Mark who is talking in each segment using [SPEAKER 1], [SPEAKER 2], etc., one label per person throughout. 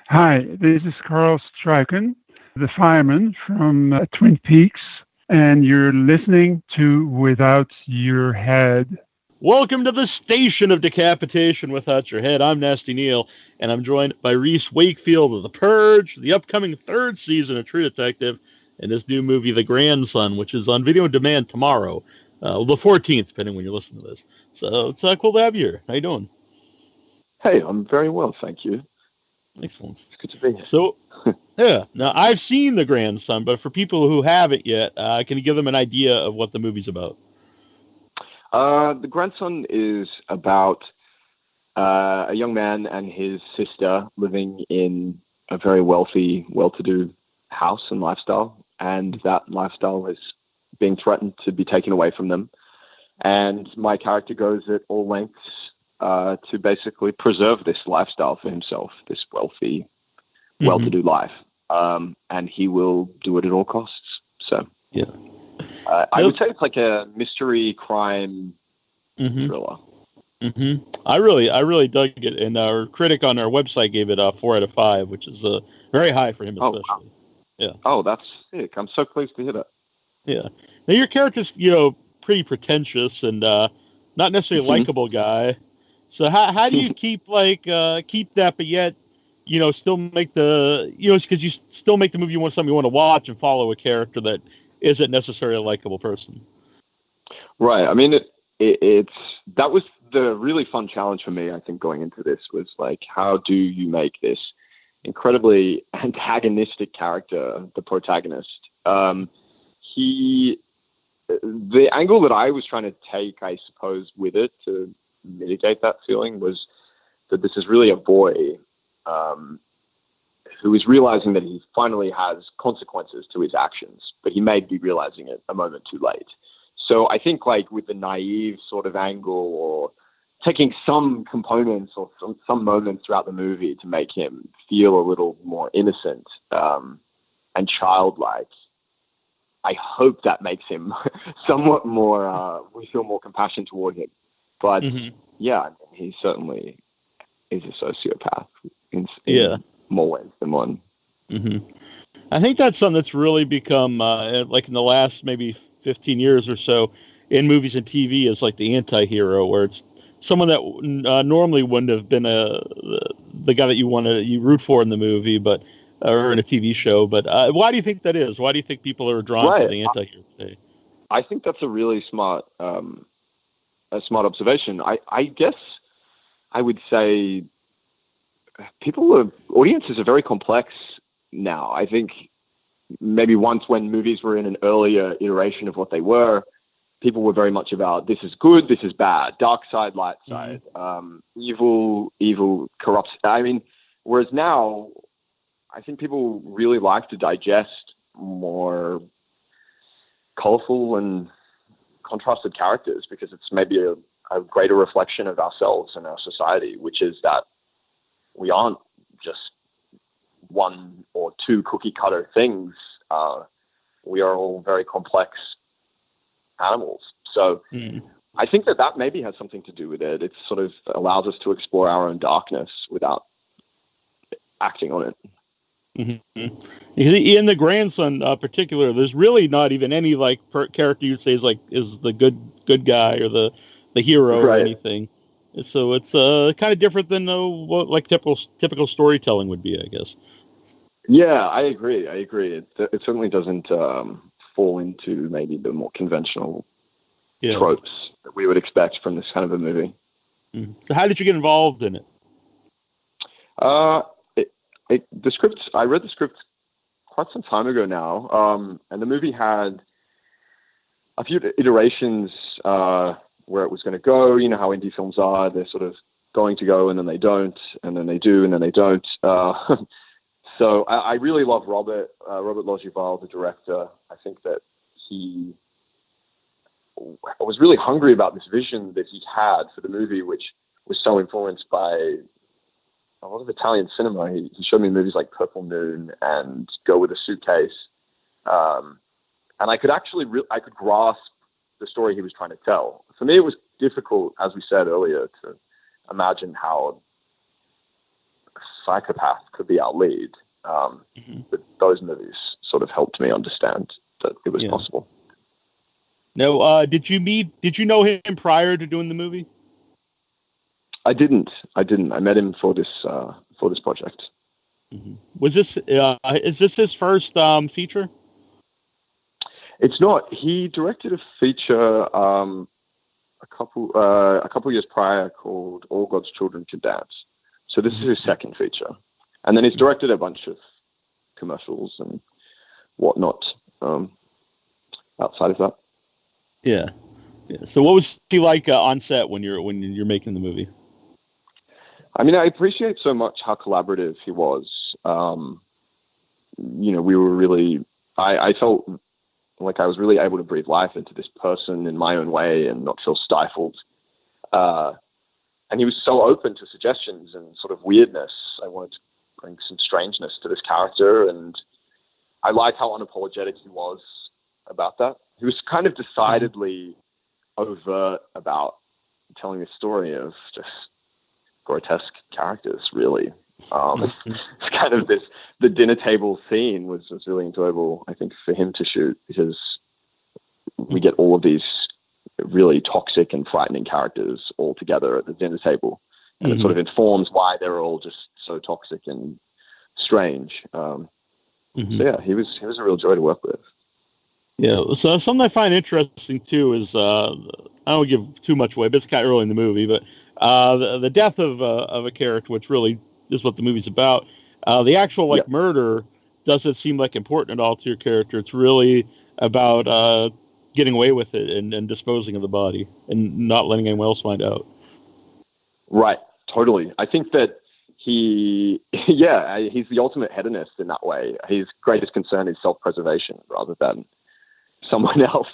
[SPEAKER 1] Hi, this is Carl Stryken, the fireman from Twin Peaks, and you're listening to Without Your Head.
[SPEAKER 2] Welcome to the station of decapitation without your head. I'm Nasty Neal, and I'm joined by RHYS Wakefield of The Purge, the upcoming third season of True Detective, and this new movie, The Grandson, which is on video on demand tomorrow, the 14th, depending when you're listening to this. So it's cool to have you here. How you doing?
[SPEAKER 3] Hey, I'm very well, thank you.
[SPEAKER 2] Excellent.
[SPEAKER 3] It's good to be here.
[SPEAKER 2] So, yeah. Now, I've seen The Grandson, but for people who haven't yet, can you give them an idea of what the movie's about?
[SPEAKER 3] The Grandson is about a young man and his sister living in a very wealthy, well-to-do house and lifestyle, and that lifestyle is being threatened to be taken away from them. And my character goes at all lengths to basically preserve this lifestyle for himself, this wealthy, well-to-do life. And he will do it at all costs. So,
[SPEAKER 2] yeah.
[SPEAKER 3] I would say it's like a mystery crime thriller.
[SPEAKER 2] I really dug it, and our critic on our website gave it a 4 out of 5, which is very high for him, especially.
[SPEAKER 3] Oh, wow.
[SPEAKER 2] Yeah.
[SPEAKER 3] Oh, that's sick! I'm so pleased to hear that.
[SPEAKER 2] Yeah. Now your character's pretty pretentious and not necessarily a likable guy. So how do you keep that, but yet still make the because you still make the movie something you want to watch and follow a character that isn't necessarily a likable person.
[SPEAKER 3] Right. I mean, that was the really fun challenge for me, I think, going into this was like, how do you make this incredibly antagonistic character the protagonist? The angle that I was trying to take, I suppose, with it to mitigate that feeling was that this is really a boy who is realizing that he finally has consequences to his actions, but he may be realizing it a moment too late. So I think with the naive sort of angle, or taking some components or some moments throughout the movie to make him feel a little more innocent and childlike, I hope that makes him somewhat more, we feel more compassion toward him. But yeah, he certainly is a sociopath in more ways than one.
[SPEAKER 2] I think that's something that's really become, in the last maybe 15 years or so, in movies and TV, is like the anti-hero, where it's someone that normally wouldn't have been the guy that you root for in the movie, but or in a TV show. But why do you think that is? Why do you think people are drawn to the anti-hero today?
[SPEAKER 3] I think that's a really smart observation. I guess I would say audiences are very complex now. I think maybe once, when movies were in an earlier iteration of what they were, people were very much about this is good, this is bad, dark side, light side, evil corrupts. I mean, whereas now, I think people really like to digest more colorful and contrasted characters, because it's maybe a greater reflection of ourselves and our society, which is that we aren't just one or two cookie cutter things. We are all very complex animals. So I think that maybe has something to do with it. It sort of allows us to explore our own darkness without acting on it.
[SPEAKER 2] In The Grandson, particular, there's really not even any character you'd say is the good guy or the hero or anything. So it's kind of different than what typical storytelling would be, I guess.
[SPEAKER 3] Yeah, I agree. It certainly doesn't fall into maybe the more conventional tropes that we would expect from this kind of a movie.
[SPEAKER 2] So how did you get involved in it?
[SPEAKER 3] The script, I read the script quite some time ago now, and the movie had a few iterations where it was going to go. You know how indie films are; they're sort of going to go, and then they don't, and then they do, and then they don't. So I really love Robert Loggival, the director. I think that he was really hungry about this vision that he had for the movie, which was so influenced by a lot of Italian cinema. He showed me movies like Purple Moon and Go With a Suitcase. And I could actually I could grasp the story he was trying to tell. For me, it was difficult, as we said earlier, to imagine how psychopath could be our lead. But those movies sort of helped me understand that it was possible.
[SPEAKER 2] Now, did you know him prior to doing the movie?
[SPEAKER 3] I didn't. I met him for this project.
[SPEAKER 2] Was this is this his first feature?
[SPEAKER 3] It's not. He directed a feature a couple years prior called All God's Children Can Dance. So this is his second feature, and then he's directed a bunch of commercials and whatnot outside of that.
[SPEAKER 2] Yeah. So what was he like on set when you're making the movie?
[SPEAKER 3] I mean, I appreciate so much how collaborative he was. We were really. I felt like I was really able to breathe life into this person in my own way and not feel stifled. And he was so open to suggestions and sort of weirdness. I wanted to bring some strangeness to this character, and I liked how unapologetic he was about that. He was kind of decidedly overt about telling the story of just grotesque characters, really. It's kind of the dinner table scene was really enjoyable, I think, for him to shoot, because we get all of these really toxic and frightening characters all together at the dinner table, and it sort of informs why they're all just so toxic and strange. So yeah, he was a real joy to work with.
[SPEAKER 2] Yeah, so something I find interesting too is I don't give too much away, but it's kind of early in the movie, but the death of a character, which really is what the movie's about. The actual murder doesn't seem like important at all to your character. It's really about getting away with it and disposing of the body and not letting anyone else find out.
[SPEAKER 3] Right, totally. I think that he's the ultimate hedonist in that way. His greatest concern is self-preservation rather than someone else.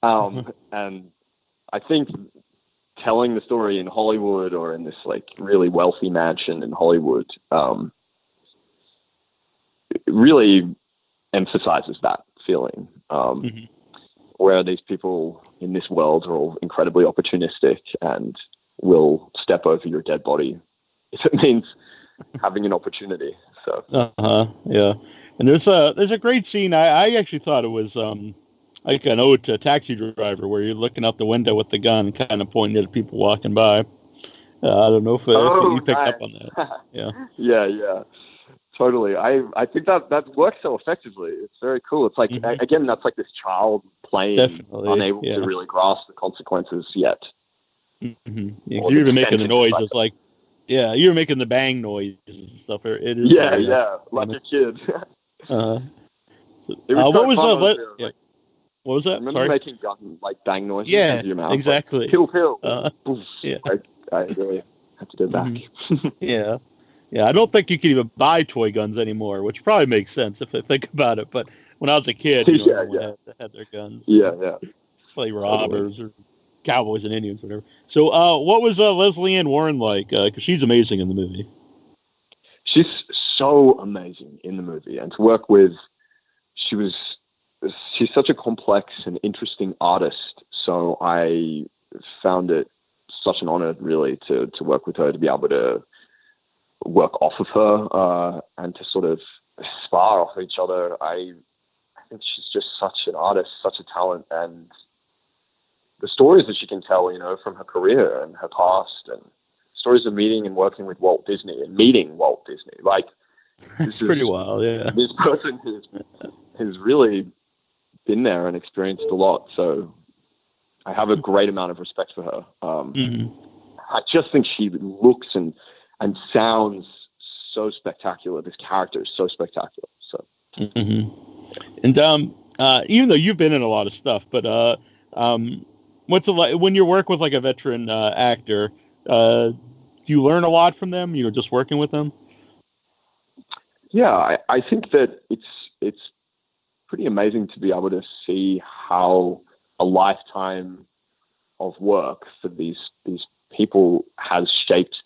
[SPEAKER 3] And I think telling the story in Hollywood or in this like really wealthy mansion in Hollywood really emphasizes that feeling. Where these people in this world are all incredibly opportunistic and will step over your dead body if it means having an opportunity. So
[SPEAKER 2] yeah. And there's a great scene. I actually thought it was like an ode to a Taxi Driver, where you're looking out the window with the gun, kind of pointing at people walking by. I don't know if you picked up on that. Yeah.
[SPEAKER 3] Yeah. Totally. I think that works so effectively. It's very cool. It's like, again, that's like this child playing, unable to really grasp the consequences yet.
[SPEAKER 2] You're even making the noises like, you're making the bang noises and stuff. It is.
[SPEAKER 3] Like a kid.
[SPEAKER 2] What was that? What was that?
[SPEAKER 3] Remember making gun like bang noises into your mouth?
[SPEAKER 2] Exactly.
[SPEAKER 3] Like, pill.
[SPEAKER 2] Yeah.
[SPEAKER 3] I really have to go back.
[SPEAKER 2] Yeah. I don't think you can even buy toy guns anymore, which probably makes sense if I think about it. But when I was a kid, everyone had their guns.
[SPEAKER 3] Yeah.
[SPEAKER 2] Play robbers or cowboys and Indians, whatever. So, what was Leslie Ann Warren like? Because she's amazing in the movie.
[SPEAKER 3] She's so amazing in the movie, and to work with, she's such a complex and interesting artist. So I found it such an honor, really, to work with her, to be able to work off of her and to sort of spar off each other. I think she's just such an artist, such a talent, and the stories that she can tell, from her career and her past, and stories of meeting and working with Walt Disney and meeting Walt Disney. Like,
[SPEAKER 2] that's pretty wild, yeah.
[SPEAKER 3] This person has really been there and experienced a lot, so I have a great amount of respect for her. I just think she looks and sounds so spectacular. This character is so spectacular. So,
[SPEAKER 2] and even though you've been in a lot of stuff, but what's it like when you work with like a veteran actor? Do you learn a lot from them? Just working with them?
[SPEAKER 3] Yeah, I think that it's pretty amazing to be able to see how a lifetime of work for these people has shaped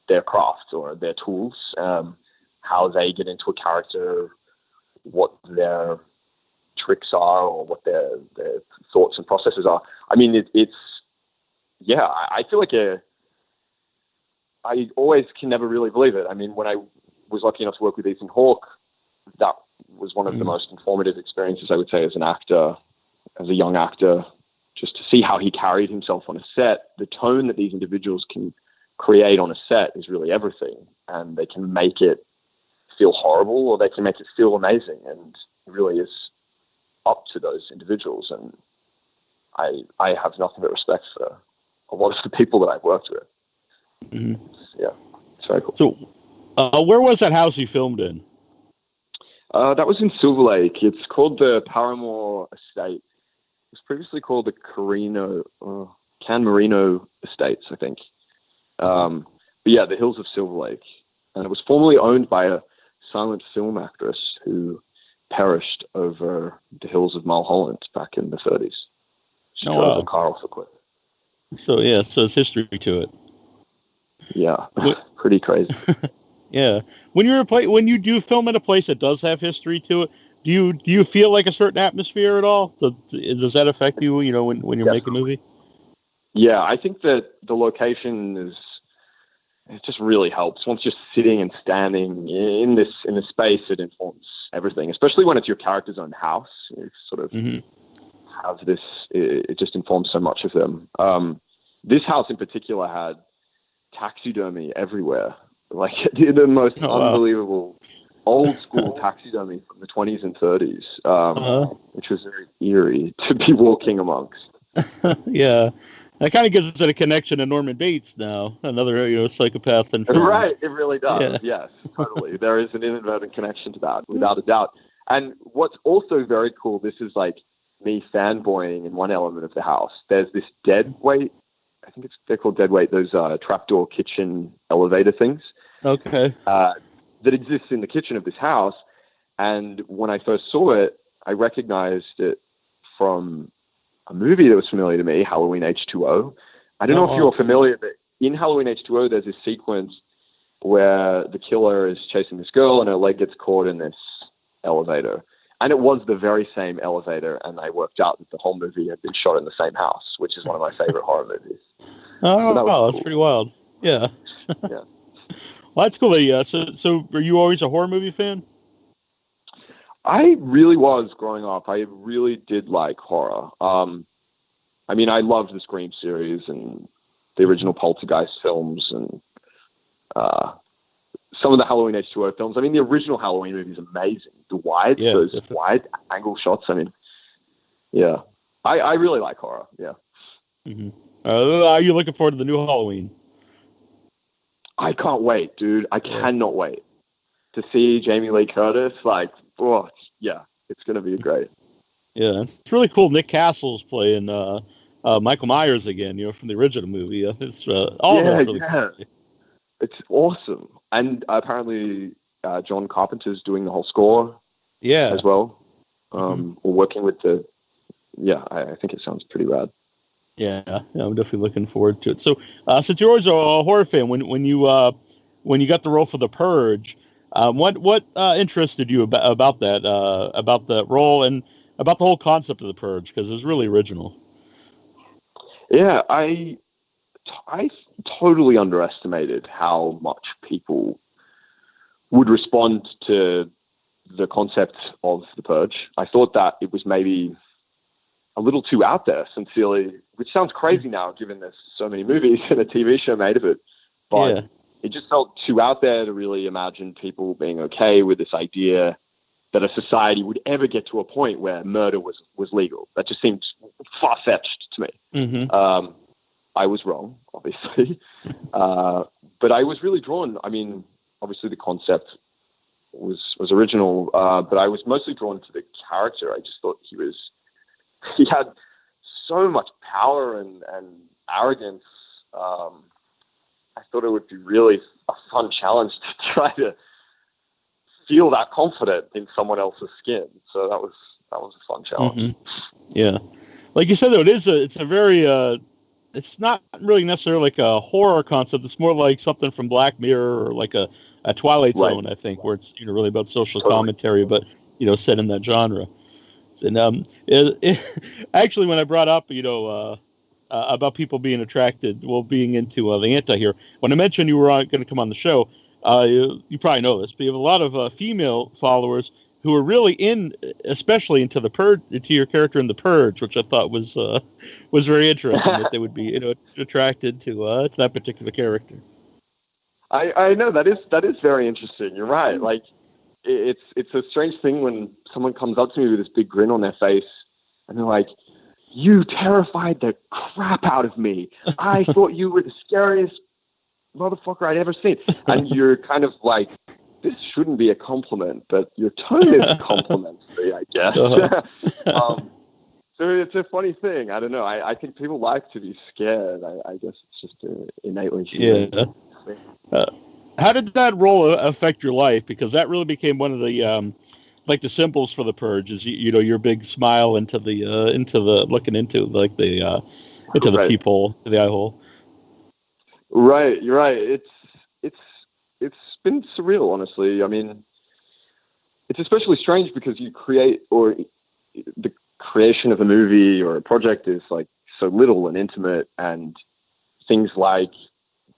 [SPEAKER 3] their craft or their tools, how they get into a character, what their tricks are, or what their thoughts and processes are. I mean, I feel like I always can never really believe it. I mean, when I was lucky enough to work with Ethan Hawke, that was one of the most informative experiences, I would say, as an actor, as a young actor, just to see how he carried himself on a set. The tone that these individuals can create on a set is really everything, and they can make it feel horrible or they can make it feel amazing, and it really is up to those individuals. And I have nothing but respect for a lot of the people that I've worked with.
[SPEAKER 2] Mm-hmm.
[SPEAKER 3] Yeah, it's very cool.
[SPEAKER 2] So, where was that house you filmed in?
[SPEAKER 3] That was in Silver Lake. It's called the Paramore Estate. It was previously called the Can Marino Estates, I think. But yeah, the Hills of Silver Lake. And it was formerly owned by a silent film actress who perished over the hills of Mulholland back in the 30s. She drove a car off a cliff.
[SPEAKER 2] So it's history to it.
[SPEAKER 3] Yeah, pretty crazy.
[SPEAKER 2] Yeah, when you do film at a place that does have history to it, do you feel like a certain atmosphere at all? Does that affect you? You know, when you're making a movie?
[SPEAKER 3] Yeah, I think that the location it just really helps. Once you're sitting and standing in this space, it informs everything. Especially when it's your character's own house, you sort of have this. It just informs so much of them. This house in particular had taxidermy everywhere, like the most unbelievable old school taxidermy from the 20s and 30s, which was very eerie to be walking amongst.
[SPEAKER 2] Yeah, that kind of gives it a connection to Norman Bates now, another psychopath and
[SPEAKER 3] right. It really does. Yeah. Yes, totally. There is an inadvertent connection to that, without a doubt. And what's also very cool, this is like me fanboying in one element of the house. There's this deadweight. I think they're called deadweight. Those trapdoor kitchen elevator things.
[SPEAKER 2] Okay.
[SPEAKER 3] That exists in the kitchen of this house. And when I first saw it, I recognized it from a movie that was familiar to me, Halloween H2O. I don't know if you're familiar, but in Halloween H2O, there's this sequence where the killer is chasing this girl and her leg gets caught in this elevator. And it was the very same elevator, and I worked out that the whole movie had been shot in the same house, which is one of my favorite horror movies.
[SPEAKER 2] Oh, so that's pretty wild. Yeah.
[SPEAKER 3] Yeah.
[SPEAKER 2] Well, that's cool. Yeah. So were you always a horror movie fan?
[SPEAKER 3] I really was growing up. I really did like horror. I mean, I loved the Scream series and the original Poltergeist films and some of the Halloween H2O films. I mean, the original Halloween movie is amazing. Those wide angle shots. I mean, yeah, I really like horror. Yeah.
[SPEAKER 2] Mm-hmm. Are you looking forward to the new Halloween?
[SPEAKER 3] I can't wait, dude. I cannot wait to see Jamie Lee Curtis. Like, it's going to be great. Yeah,
[SPEAKER 2] it's really cool. Nick Castle's playing Michael Myers again, from the original movie. It's all of it's really cool.
[SPEAKER 3] It's awesome. And apparently John Carpenter's doing the whole score as well. Or working with I think it sounds pretty rad.
[SPEAKER 2] Yeah, I'm definitely looking forward to it. So, since you're always a horror fan, when you got the role for The Purge, what interested you about that role and about the whole concept of The Purge? Because it was really original.
[SPEAKER 3] Yeah, I totally underestimated how much people would respond to the concept of The Purge. I thought that it was maybe a little too out there, sincerely, which sounds crazy now, given there's so many movies and a TV show made of it. But it just felt too out there to really imagine people being okay with this idea that a society would ever get to a point where murder was legal. That just seemed far-fetched to me. Mm-hmm. I was wrong, obviously. But I was really drawn. I mean, obviously the concept was original, but I was mostly drawn to the character. I just thought he had so much power and arrogance. I thought it would be really a fun challenge to try to feel that confident in someone else's skin. So that was a fun challenge.
[SPEAKER 2] Mm-hmm. Yeah, like you said, though, it's a very it's not really necessarily like a horror concept. It's more like something from Black Mirror or like a Twilight Zone, I think, where it's really about social commentary, but set in that genre. And actually, when I brought up about people being being into the anti-hero. When I mentioned you were going to come on the show, you probably know this, but you have a lot of female followers who are really especially into the Purge, into your character in the Purge, which I thought was very interesting that they would be attracted to that particular character.
[SPEAKER 3] I know that is very interesting. You're right. Like it's a strange thing when someone comes up to me with this big grin on their face and they're like, "You terrified the crap out of me. I thought you were the scariest motherfucker I'd ever seen." And you're kind of like, this shouldn't be a compliment, but your tone is complimentary, I guess. So it's a funny thing. I don't know. I think people like to be scared. I guess it's just innately human.
[SPEAKER 2] Yeah. How did that role affect your life? Because that really became one of the like the symbols for the Purge. Is your big smile into the looking into like the into the peephole, to the eye hole.
[SPEAKER 3] Right, you're right. It's been surreal, honestly. I mean, it's especially strange because the creation of a movie or a project is like so little and intimate, and things like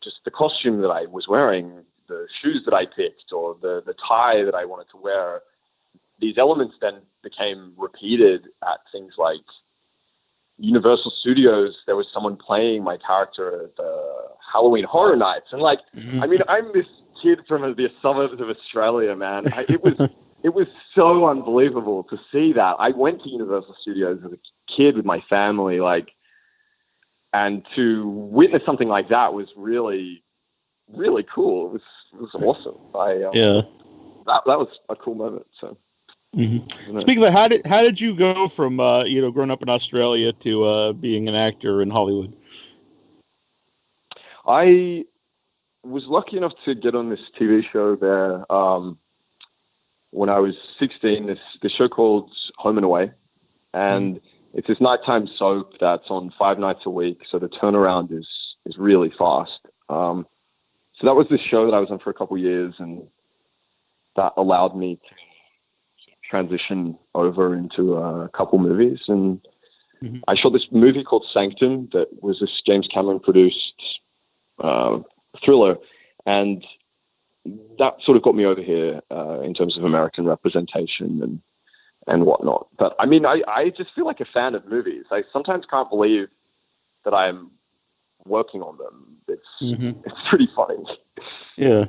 [SPEAKER 3] just the costume that I was wearing, the shoes that I picked, or the tie that I wanted to wear. These elements then became repeated at things like Universal Studios. There was someone playing my character at the Halloween Horror Nights, and like, I mean, I'm this kid from the suburbs of Australia, man. It was so unbelievable to see that. I went to Universal Studios as a kid with my family, like, and to witness something like that was really, really cool. It was awesome. That was a cool moment. So.
[SPEAKER 2] Mm-hmm. Speaking of that, how did you go from growing up in Australia to being an actor in Hollywood?
[SPEAKER 3] I was lucky enough to get on this TV show there when I was 16. This show called Home and Away, and it's this nighttime soap that's on 5 nights a week. So the turnaround is really fast. So that was this show that I was on for a couple of years, and that allowed me to transition over into a couple movies. And I shot this movie called Sanctum that was this James Cameron produced thriller, and that sort of got me over here in terms of American representation and whatnot. But I mean, I just feel like a fan of movies. I sometimes can't believe that I'm working on them. It's pretty funny.
[SPEAKER 2] Yeah.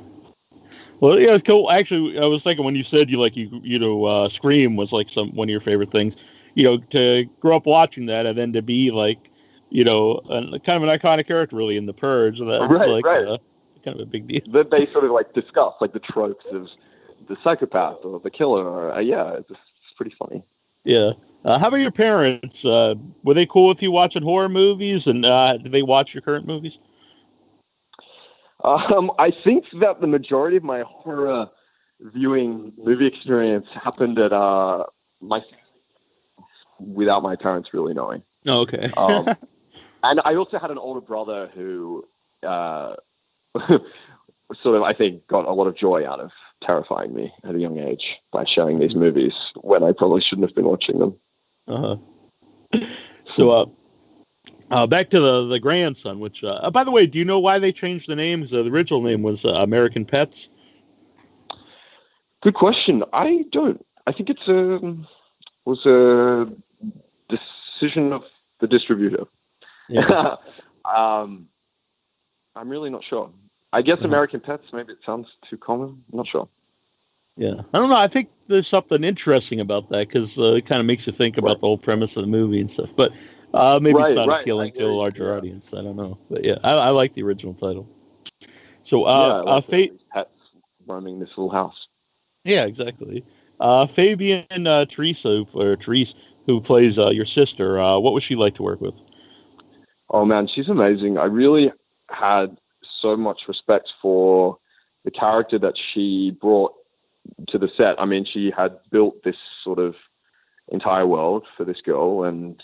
[SPEAKER 2] Well, yeah, it's cool. Actually, I was thinking when you said Scream was like one of your favorite things. To grow up watching that and then to be like, kind of an iconic character really in the Purge. That's right. Kind of a big deal.
[SPEAKER 3] That they sort of like discuss like the tropes of the psychopath or the killer. Or, it's pretty funny.
[SPEAKER 2] Yeah. How about your parents? Were they cool with you watching horror movies, and did they watch your current movies?
[SPEAKER 3] I think that the majority of my horror viewing movie experience happened at without my parents really knowing.
[SPEAKER 2] Oh, okay.
[SPEAKER 3] And I also had an older brother who sort of, I think, got a lot of joy out of terrifying me at a young age by showing these movies when I probably shouldn't have been watching them.
[SPEAKER 2] So, back to the grandson, which, by the way, do you know why they changed the name? Because the original name was American Pets.
[SPEAKER 3] Good question. I don't. I think it was a decision of the distributor. Yeah. I'm really not sure. I guess American Pets, maybe it sounds too common. I'm not sure.
[SPEAKER 2] Yeah. I don't know. I think there's something interesting about that because it kind of makes you think about the whole premise of the movie and stuff. But maybe it's not appealing to a larger audience. I don't know. But yeah, I like the original title. So,
[SPEAKER 3] Pets roaming this little house.
[SPEAKER 2] Yeah, exactly. Fabian Therese, who plays your sister, what was she like to work with?
[SPEAKER 3] Oh, man, she's amazing. I really had so much respect for the character that she brought to the set. I mean, she had built this sort of entire world for this girl, and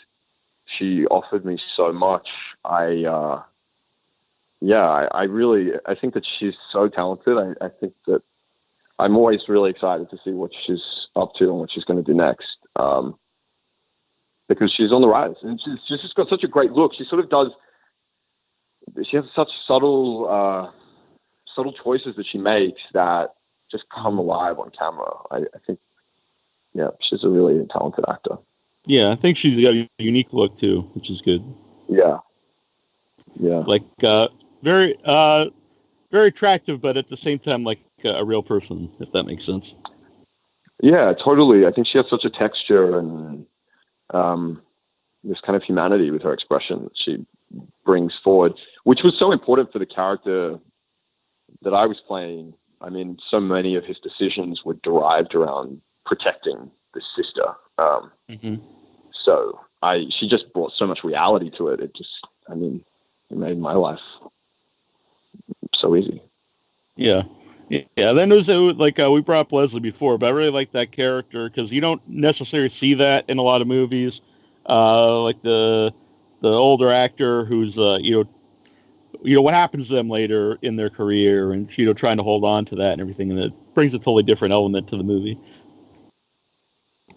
[SPEAKER 3] she offered me so much. I think that she's so talented. I think that I'm always really excited to see what she's up to and what she's going to do next. because she's on the rise, and she's just got such a great look. She sort of does. She has such subtle choices that she makes that just come alive on camera. I think, yeah, she's a really talented actor.
[SPEAKER 2] Yeah, I think she's got a unique look too, which is good.
[SPEAKER 3] Yeah.
[SPEAKER 2] Like very very attractive, but at the same time like a real person, if that makes sense.
[SPEAKER 3] Yeah, totally. I think she has such a texture and this kind of humanity with her expression that she brings forward, which was so important for the character that I was playing. I mean, so many of his decisions were derived around protecting the sister. So she just brought so much reality to it. It made my life so easy.
[SPEAKER 2] Yeah. Then there's like we brought up Leslie before, but I really like that character because you don't necessarily see that in a lot of movies. Like the older actor who's you know what happens to them later in their career, and trying to hold on to that and everything, and it brings a totally different element to the movie.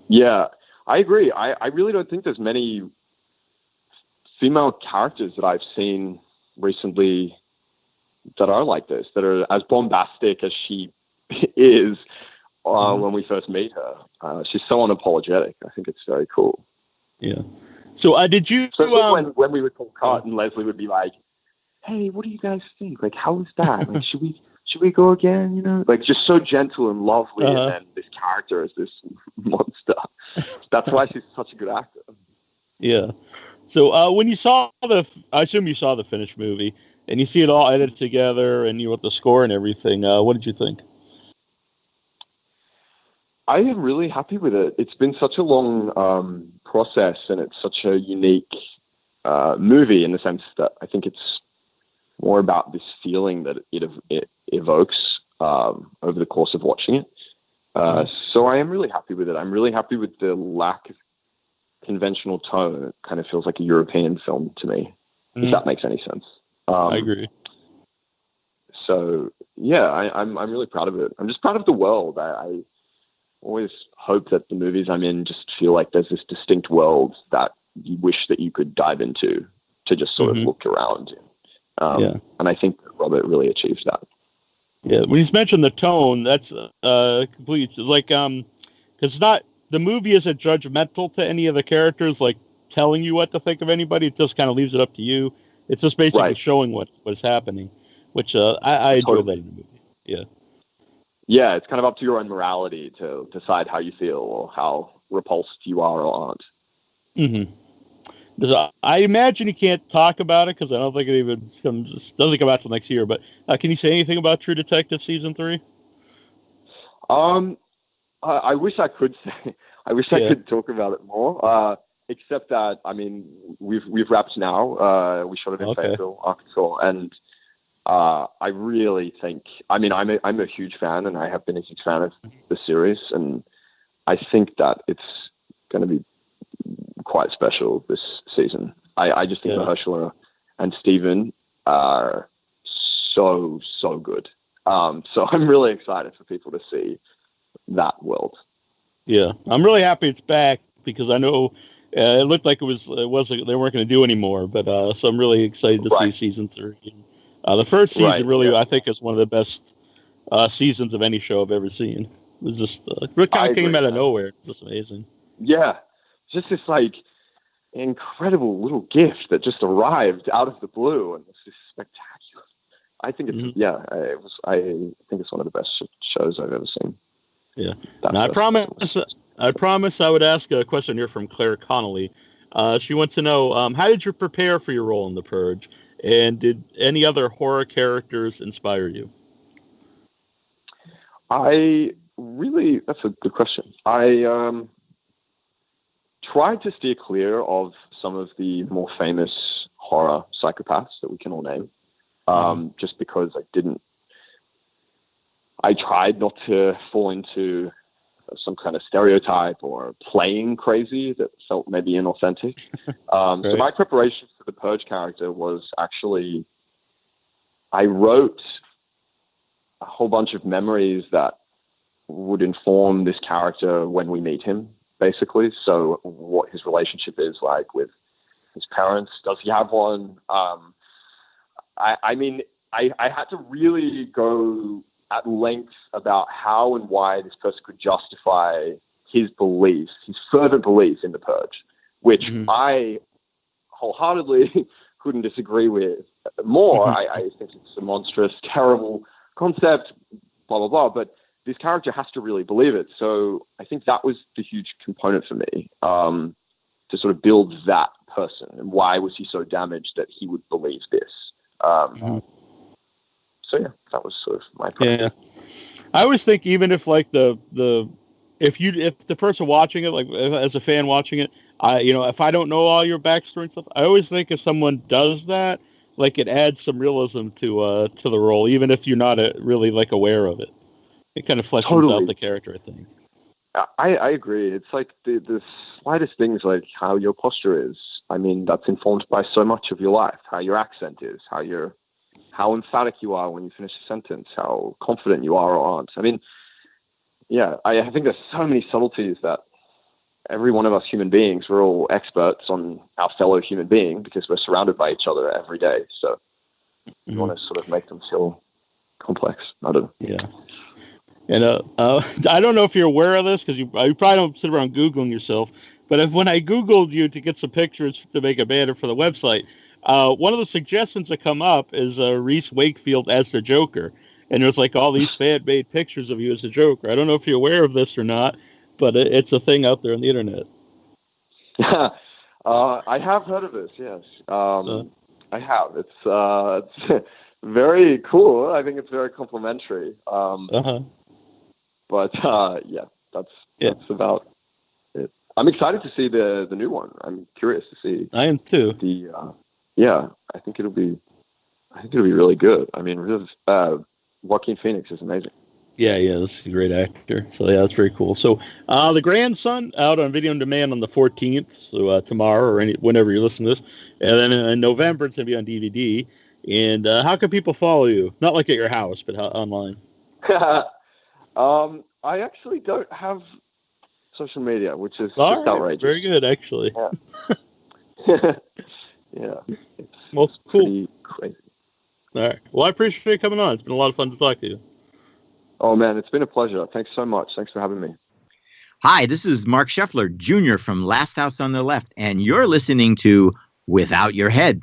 [SPEAKER 3] Yeah, I agree. I really don't think there's many female characters that I've seen recently that are like this, that are as bombastic as she is when we first meet her. She's so unapologetic. I think it's very cool.
[SPEAKER 2] Yeah. So did you...
[SPEAKER 3] when we would call cut and Leslie would be like, hey, what do you guys think? Like, how was that? Like, should we go again? You know, like just so gentle and lovely, and then this character is this monster. That's why she's such a good actor.
[SPEAKER 2] Yeah. So when you saw I assume you saw the finished movie, and you see it all edited together, and with the score and everything. What did you think?
[SPEAKER 3] I am really happy with it. It's been such a long process, and it's such a unique movie in the sense that I think it's more about this feeling that it evokes over the course of watching it. So I am really happy with it. I'm really happy with the lack of conventional tone. It kind of feels like a European film to me, if that makes any sense.
[SPEAKER 2] I agree.
[SPEAKER 3] So yeah, I'm really proud of it. I'm just proud of the world. I always hope that the movies I'm in just feel like there's this distinct world that you wish that you could dive into to just sort of look around. And I think Robert really achieved that.
[SPEAKER 2] Yeah, when he's mentioned the tone, that's completely like because it's not, the movie isn't judgmental to any of the characters, like telling you what to think of anybody. It just kind of leaves it up to you. It's just basically showing what's happening, which I enjoy that in the movie. Yeah.
[SPEAKER 3] Yeah, it's kind of up to your own morality to decide how you feel or how repulsed you are or aren't.
[SPEAKER 2] I imagine you can't talk about it because I don't think it even doesn't come out till next year. But can you say anything about True Detective season 3?
[SPEAKER 3] I wish I could say. I wish I could talk about it more. Except that, I mean, we've wrapped now. We shot it in Fayetteville, Arkansas, and I really think. I mean, I'm a huge fan, and I have been a huge fan of the series, and I think that it's going to be quite special this season. I just think Mahershala and Steven are so good. So I'm really excited for people to see that world. Yeah,
[SPEAKER 2] I'm really happy it's back because I know it looked like it wasn't they weren't going to do anymore. But so I'm really excited to see season 3. The first season I think is one of the best seasons of any show I've ever seen. It was just it kind of came out of nowhere. It's just amazing.
[SPEAKER 3] Yeah, just this like incredible little gift that just arrived out of the blue, and it's just spectacular. I think it's I think it's one of the best shows I've ever seen.
[SPEAKER 2] Yeah, and I promise I would ask a question here from Claire Connolly. She wants to know how did you prepare for your role in The Purge, and did any other horror characters inspire you?
[SPEAKER 3] That's a good question. I tried to steer clear of some of the more famous horror psychopaths that we can all name, just because I tried not to fall into some kind of stereotype or playing crazy that felt maybe inauthentic. So my preparation for the Purge character was actually, I wrote a whole bunch of memories that would inform this character when we meet him, basically. So what his relationship is like with his parents. Does he have one? I mean, I had to really go at length about how and why this person could justify his belief, his fervent belief in the Purge, which I wholeheartedly couldn't disagree with more. I think it's a monstrous, terrible concept, blah, blah, blah. But this character has to really believe it. So I think that was the huge component for me, to sort of build that person. And why was he so damaged that he would believe this? So yeah, that was sort of my point.
[SPEAKER 2] Yeah. I always think, even if like if the person watching it, like as a fan watching it, if I don't know all your backstory and stuff, I always think if someone does that, like it adds some realism to the role, even if you're not really like aware of it. It kind of fleshes out the character, I think.
[SPEAKER 3] I agree. It's like the slightest things, like how your posture is. I mean, that's informed by so much of your life. How your accent is, how emphatic you are when you finish a sentence, how confident you are or aren't. I mean, yeah, I think there's so many subtleties that every one of us human beings, we're all experts on our fellow human being because we're surrounded by each other every day. So you want to sort of make them feel complex. I don't know.
[SPEAKER 2] Yeah. And I don't know if you're aware of this, because you probably don't sit around Googling yourself, but when I Googled you to get some pictures to make a banner for the website, one of the suggestions that come up is RHYS Wakefield as the Joker. And there's like all these fan-made pictures of you as the Joker. I don't know if you're aware of this or not, but it's a thing out there on the internet.
[SPEAKER 3] I have heard of this, yes. I have. It's very cool. I think it's very complimentary. But yeah, that's about it. I'm excited to see the new one. I'm curious to see.
[SPEAKER 2] I am too.
[SPEAKER 3] I think it'll be really good. I mean, Joaquin Phoenix is amazing.
[SPEAKER 2] Yeah, this is a great actor. So yeah, that's very cool. So the Grandson out on video on demand on the 14th, so tomorrow or whenever you listen to this, and then in November it's gonna be on DVD. And how can people follow you? Not like at your house, but online.
[SPEAKER 3] I actually don't have social media, which is
[SPEAKER 2] just
[SPEAKER 3] right. Outrageous.
[SPEAKER 2] Very good, actually.
[SPEAKER 3] Yeah. Yeah. It's
[SPEAKER 2] cool.
[SPEAKER 3] Pretty crazy.
[SPEAKER 2] All right. Well, I appreciate you coming on. It's been a lot of fun to talk to you.
[SPEAKER 3] Oh, man, it's been a pleasure. Thanks so much. Thanks for having me.
[SPEAKER 4] Hi, this is Mark Scheffler, Jr. from Last House on the Left, and you're listening to Without Your Head.